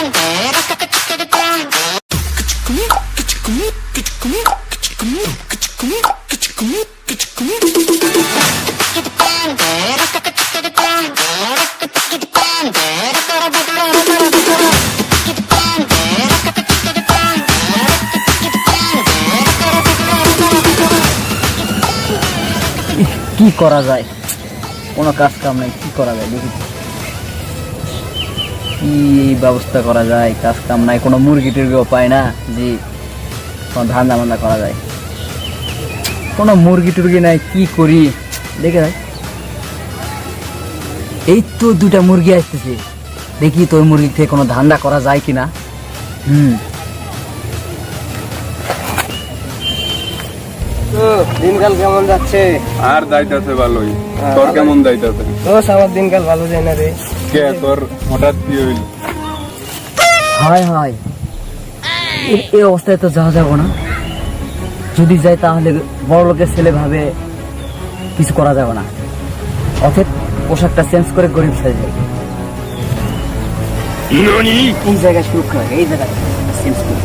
কি করা যায়, কোনো কাজ কাম নাই, কি করা যায় দেখি কি ব্যবস্থা করা যায়। কাজ কাম নাই, কোনো মুরগি টুরগিও পায় না যে কোনো ধান্দা মান্দা করা যায়, কোনো মুরগি টুরগি নাই, কি করি দেখে ভাই। এই তো দুটা মুরগি আসতেছে, দেখি তো ওই মুরগি থেকে কোনো ধান্দা করা যায় কিনা। দিনকাল কেমন যাচ্ছে? আর যাইতাছে ভালোই। তোর কেমন যাইতাছে? আমার দিনকাল ভালো যায় না রে। কে তোর হঠাৎ কি হইল? হায় হায়, এই অবস্থায় তো যাওয়া যাবো না, যদি যাই তাহলে বড় লোকের ছেলে ভাবে কিছু করা যাবে না, অথচ পোশাকটা চেঞ্জ করে গরিব সাজে এই জায়গায় সুরক্ষা, এই জায়গায় চেঞ্জ করে।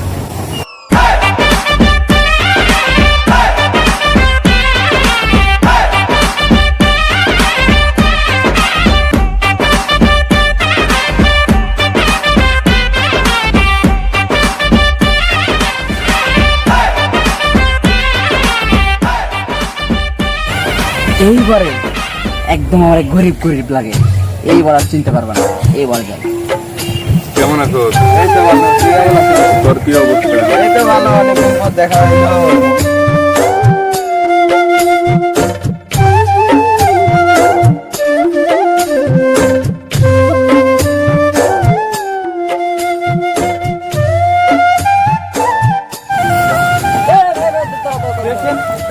এইবারে একদম আমার গরিব গরিব লাগে, এইবার আর চিনতে পারবে না, এইবার যাই। কেমন আছো? এই তো ভালো, তুই কেমন আছিস? তোর কি অবস্থা? এই তো ভালো, অনেকদিন পর দেখা হইলো।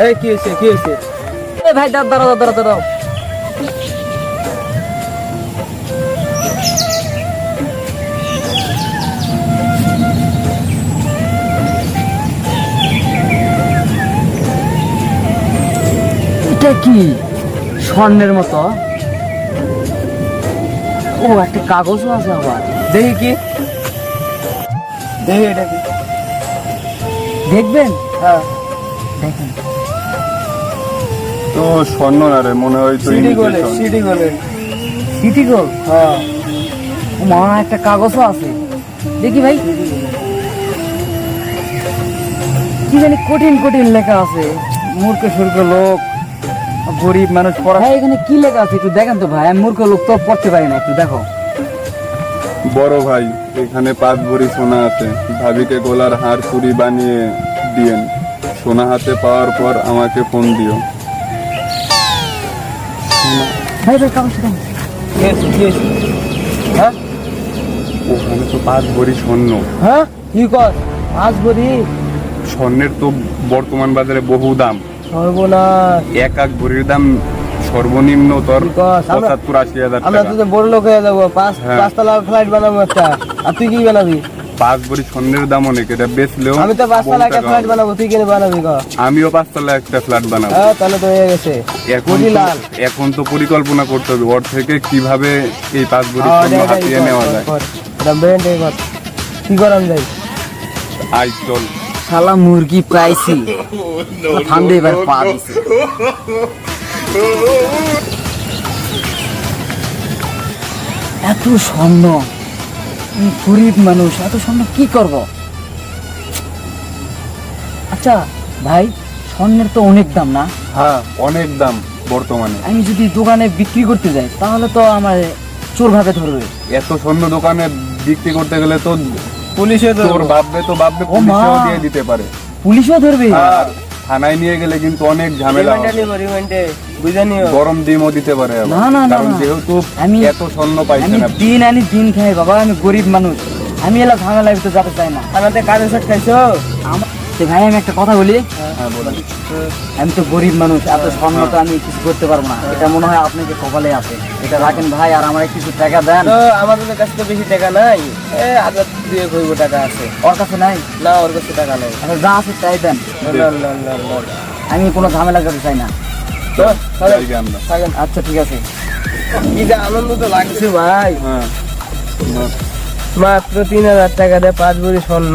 এই কি হয়েছে, কি হয়েছে? ভাই দাঁড়াও দাঁড়াও দাঁড়াও, এটা কি স্বর্ণের মতো? ও একটা কাগজও আছে আবার, দেখি কি, দেখি এটা কি। দেখবেন? হ্যাঁ, দেখেন। তো স্বর্ণ না রে, মনে হয় তো city gold, imitation। City gold. City gold? হ্যাঁ, ও মা, একটা কাগজও আছে, দেখি ভাই। কি জানি কঠিন কঠিন লেখা আছে, মূর্খ সূর্খ লোক, গরিব মানুষ পড়া। ভাই এখানে কি লেখা আছে একটু দেখেন তো ভাই, আমি মূর্খ লোক তো পড়তে পারি না, একটু দেখো। বড় ভাই, এখানে 5 ভরি সোনা আছে, ভাবিকে গলার হার চুরি বানিয়ে দিয়েন, সোনা হাতে পাওয়ার পর আমাকে ফোন দিও। ভাই ভাই কাগজ দেন। কি হয়েছে, কি হয়েছে? হ্যাঁ, ওখানে তো 5 ভরি স্বর্ণ। হ্যাঁ, কি কর? আজ বলি স্বর্ণের তো বর্তমান বাজারে বহু দাম, সর্বনাশ। এক এক ভরির দাম সর্বনিম্ন তোর কি কস? 75-80 হাজার আমরা টাকা। তো বড় লোক হয়ে যাবো, হ্যাঁ। 5 তলা ফ্লাইট বানাবো একটা। আর তুই কি বানাবি? 5 ভরি স্বর্ণের দাম অনেক, এটা বেচলেও আমি তো 5 তলা বহু একটা টাকা ফ্লাইট হবে। বানাবো, তুই কেন বানাবি? আমিও 5 তলায় একটা ফ্ল্যাট বানাবো। হ্যাঁ, তাহলে তো হয়ে গেছে। লাল এখন তো পরিকল্পনা করতে হবে ওর থেকে কিভাবে এই 5 ভরি স্বর্ণ হাতিয়ে নেওয়া যায়। কি করান যায়? আই চল। শালা মুরগি পাইছি, ঠান্ডা এবার পা দিছে। এত স্বর্ণ, গরিব মানুষ এত স্বর্ণ কি করব? আচ্ছা ভাই, স্বর্ণের তো অনেক দাম না? হ্যাঁ, অনেক দাম বর্তমানে। আমি যদি দোকানে বিক্রি করতে যাই তাহলে তো আমার চোর ভাবে ধরবে। এত স্বর্ণ দোকানে বিক্রি করতে গেলে তো পুলিশে চোর ভাববে, ও মা। পুলিশেও দিয়ে দিতে পারে। পুলিশও ধরবে? আর থানায় নিয়ে গেলে কিন্তু অনেক ঝামেলা হবে। বুঝে নিও। গরম ডিমও দিতে পারে আবার। না, না, না, কারণ না। যেহেতু আমি- এত স্বর্ণ পাইছে আমি না। দিন আনি দিন খাই বাবা, আমি গরিব মানুষ, আমি এলা ঝামেলা ভিতরে যেতে চাই না। আমাদের কাজে শট খাইছো? আমার ভাই আমি একটা কথা বলি, হ্যাঁ বলেন। আমি তো গরিব মানুষ, এত স্বর্ণ তো আমি কিছু করতে পারবো না, এটা মনে হয় আপনাকে কপালে আছে, এটা রাখেন ভাই, আর আমার কিছু টাকা দেন। তো আমাদের কাছে তো বেশি টাকা নাই, 1000-2 টাকা আছে। ওর কাছে নাই? না, ওর কাছে টাকা নাই। আচ্ছা যা আছে তাই দেন, না। আমি কোনো ঝামেলা করতে চাই না। তো যাই গে আমরা। থাকেন। আচ্ছা ঠিক আছে। কি যে আনন্দ তো লাগছে ভাই। হ্যাঁ। মাত্র 3000 টাকা দিয়ে 5 ভরি স্বর্ণ।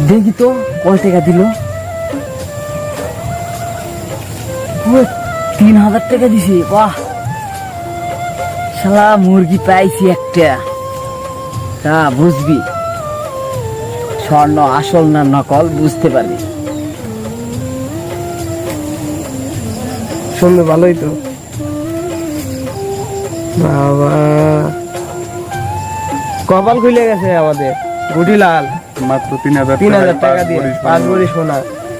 দেখি তো কয় টাকা দিল। 3000 টাকা দিছে, বাহ! শালা মুরগি পাইছি একটা। তা বুঝবি স্বর্ণ আসল না নকল, বুঝতে পারবি। সুন্দর, ভালোই তো। বাবা, কপাল খুলে গেছে আমাদের। গুটি লাল, মাত্র 3000 3000 টাকা দিয়ে 5 ভরি সোনা।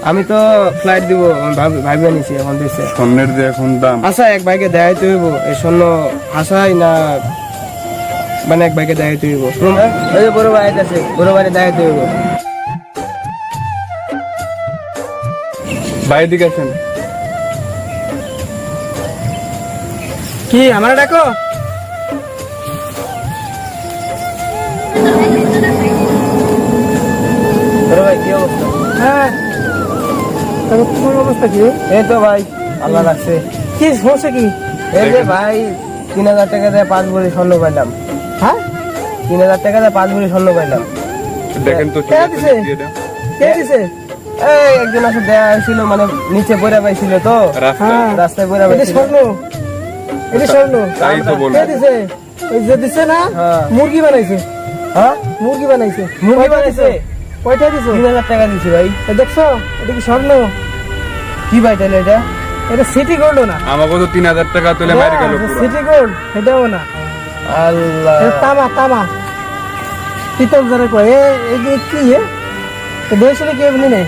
আমি তো ফ্লাইট দিব ভাবিয়া নিছি এখন দেশে। স্বর্ণের যে এখন দাম। আচ্ছা, এক ভাইকে দেখাইতে হইব এই স্বর্ণ হাসাই না, মানে এক ভাইকে দেখাইতে হইব। ওই যে বড় ভাই আছে, বড় ভাই দেখাইতে হইব। ভাই দিকে আছেন। কি আমার ডাকো? বড় ভাই, কি অবস্থা? হ্যাঁ, তোমার অবস্থা কি? এই তো ভাই, আল্লাহ রাখছে। কি সমস্যা কি? এই যে ভাই, 3000 টাকা দিয়ে 5 ভরি স্বর্ণ পাইলাম। হ্যাঁ, 3000 টাকা দিয়ে 5 ভরি স্বর্ণ পাইলাম। দেখেন তো কে দিছে? কে দিছে? এই একজন আছে দেয়া হয়েছিল, মানে নিচে পড়ে পাইছিল তো, রাস্তা হ্যাঁ, রাস্তায় পড়ে এটা পাইছিল। স্বর্ণ, এটা স্বর্ণ। তাই তো বলবো। কে দিছে? ওই যে দিছে না, হ্যাঁ। মুরগি বানাইছে, হ্যাঁ, মুরগি বানাইছে। মুরগি বানাইছে। কয়টা দিছো? 3000 টাকা দিছি ভাই। এ দেখছো, এটা কি স্বর্ণ? কি ভাই তাহলে এটা? এটা সিটি গোল্ড না, আমাকে তো 3000 টাকা তুলে মারি গেল পুরো। সিটি গোল্ড এটাও না, আল্লাহ, এটা তামা, তামা পিতল যারা কয়। এই যে কি দেশে কি এমনি নেই,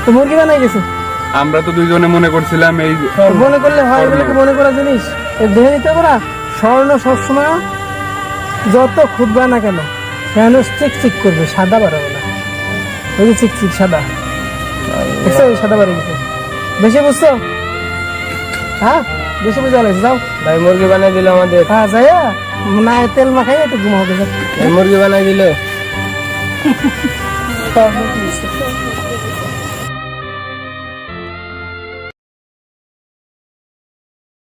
তো মুরগি বানাই গেছে। আমরা তো দুইজনে মনে করছিলাম এই তো মনে করলে হয়, এগুলো কি মনে করা জিনিস? দেখে নিতে পারা। স্বর্ণ সবসময় যত খুদবা না কেন, কেন চিকচিক করবে, সাদা বাড়াবে না। ওই যে চিকচিক সাদা, দেখছো ওই সাদা বাড়ে গেছে। বেশি বুঝছো? হ্যাঁ, বেশি বুঝা লাগছে। যাও, ভাই মুরগি বানাই দিল আমাদের। হ্যাঁ যাইয়া না তেল মাখাই একটু ঘুমাও। মুরগি বানাই দিল।